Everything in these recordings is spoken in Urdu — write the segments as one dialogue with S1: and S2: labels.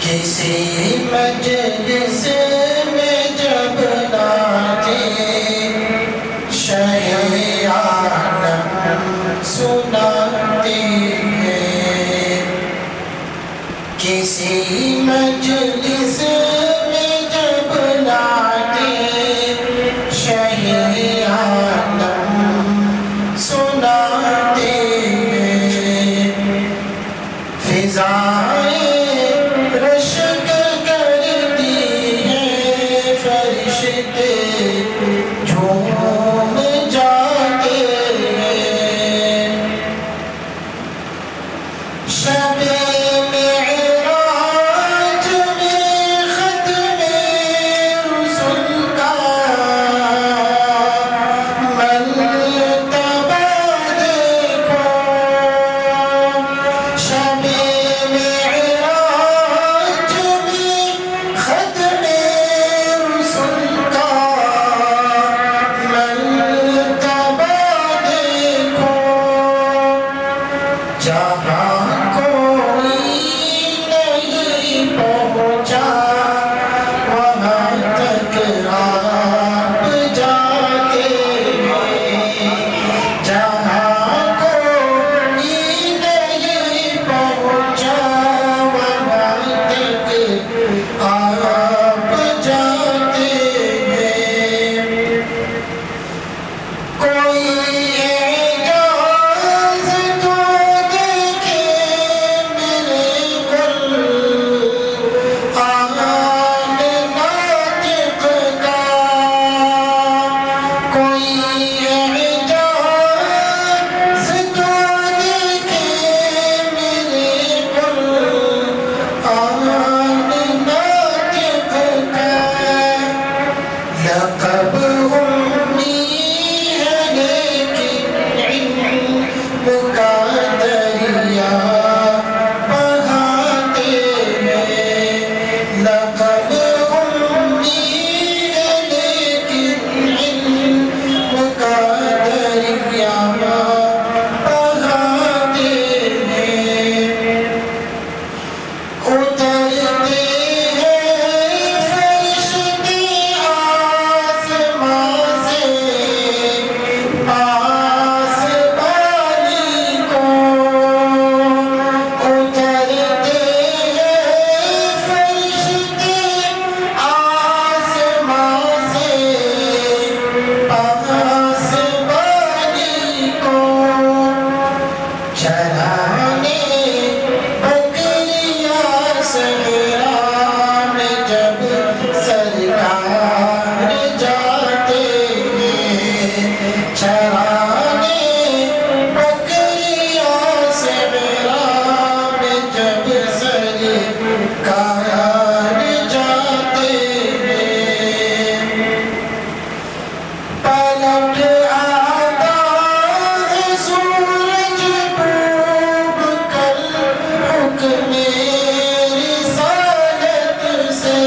S1: کسی مجلس میں جب ناتے شہ عالم سناتے ہیں، کسی مجلس میں جب ناتے شہ عالم سناتے ہیں، فضائیں رشک کرتی ہیں، فرشتے جھوم جاتے ہیں، شب معراج میں ختم رسل کا مرتبہ دیکھو، شب معراج میں ختم رسل کا مرتبہ دیکھو، جہاں کوئی نہیں پہنچا وہاں تک آپ جاتے ہیں، جہاں کوئی نہیں پہنچا وہاں تک آپ جاتے ہیں، کوئی اعجاز تو دیکھے میرے گل آن ناطق کا، کوئی اعجاز تو دیکھے میرے گل آن ناطق کا، لقب امی ہے لیکن علم کا دریا بہاتے ہیں، لقب امی ہے لیکن علم کا دریا بہاتے ہیں، اترتے ہیں فرشتے آسمان سے پاسبانی کو، اترتے ہیں فرشتے آسمان سے پاسبانی کو، چرانے بکریاں صحرا میں جب سرکار جاتے ہیں، چرانے بکریاں صحرا میں جب سرکار جاتے ہیں، پلٹ آتا ہے سورج ڈوب کر حکم رسالت سے،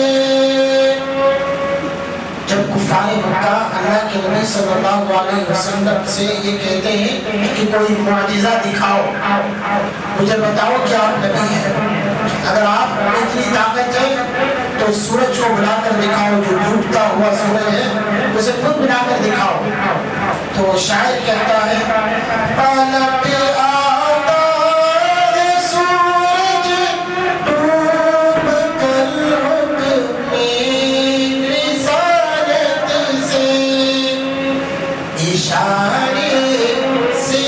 S1: جب کفار مکہ اللہ کے نبی صلی اللہ علیہ وسلم سے یہ کہتے ہیں کہ کوئی معجزہ دکھاؤ، مجھے بتاؤ کہ آپ نبی ہیں، اگر آپ میں اتنی طاقت ہے تو سورج کو بلا کر دکھاؤ، جو ڈوبتا ہوا سورج ہے اسے خود بنا کر دکھاؤ، تو شاعر کہتا ہے پلٹ آتا ہے سورج ڈوب کر حکم رسالت سے، اشارے سے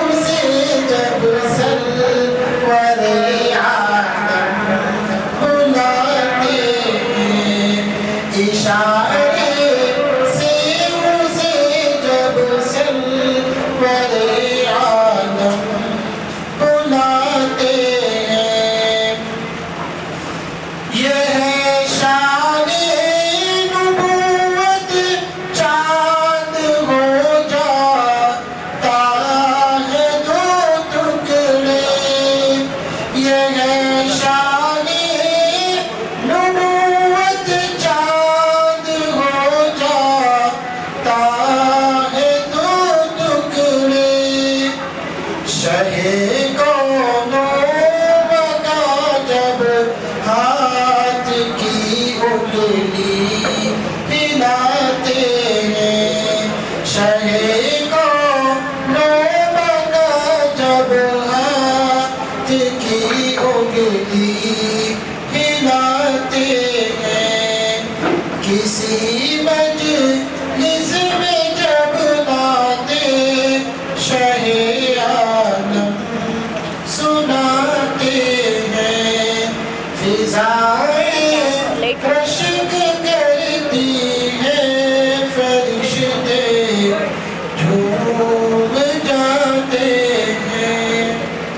S1: اسے جب سرور عالم بلاتے ہیں، اشارے سے اسے جب سرور عالم کو بنا جب ہاتھ کی انگلی ہلاتے ہیں، کسی مجلس میں جب ناتے شہ عالم سناتے ہیں، فضائیں رشک